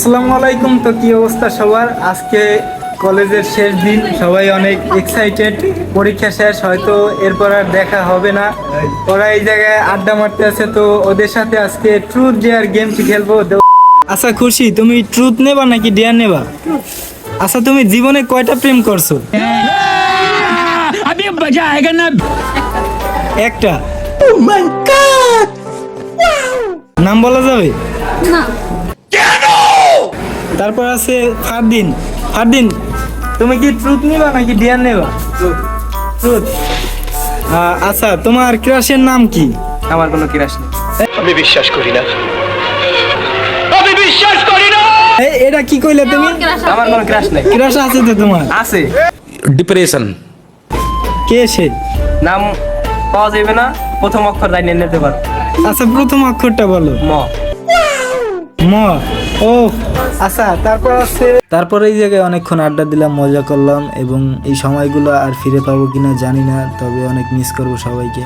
আসসালামু আলাইকুম। তো কি অবস্থা সবার? আজকে কলেজের শেষ দিন, সবাই অনেক এক্সাইটেড। পরীক্ষা শেষ, হয়তো এরপর আর দেখা হবে না। ওরা এই জায়গায় আড্ডা মারতে আছে, তো ওদের সাথে আজকে ট্রুথ ডেয়ার গেমটি খেলবো। আচ্ছা খুশি, তুমি ট্রুথ নেবা নাকি ডেয়ার নেবা? আচ্ছা, তুমি জীবনে কয়টা প্রেম করছো? একটা। নাম বলা যাবে? তারপর আছে ফারদিন। ফারদিন, তুমি কি ট্রুথ নেবা নাকি ডিয়ার নেবা? ট্রুথ। আচ্ছা, তোমার ক্রাশের নাম কি? আমার কোনো ক্রাশ নেই। আমি বিশ্বাস করি না, আমি বিশ্বাস করি না। এটা কি কইলে তুমি? আমার কোনো ক্রাশ নেই। ক্রাশ আছে তো তোমার? আছে। ডিপ্রেশন। কে সে? নাম পাওয়া যাবে না, প্রথম অক্ষর জানিয়ে নিতে পারো। আচ্ছা, প্রথম অক্ষরটা বলো। ম। ম। ও আচ্ছা, তারপরে এই জায়গায় অনেকক্ষণ আড্ডা দিলাম, মজা করলাম, এবং এই সময়গুলো আর ফিরে পাবো কিনা জানি না, তবে অনেক মিস করবো সবাইকে।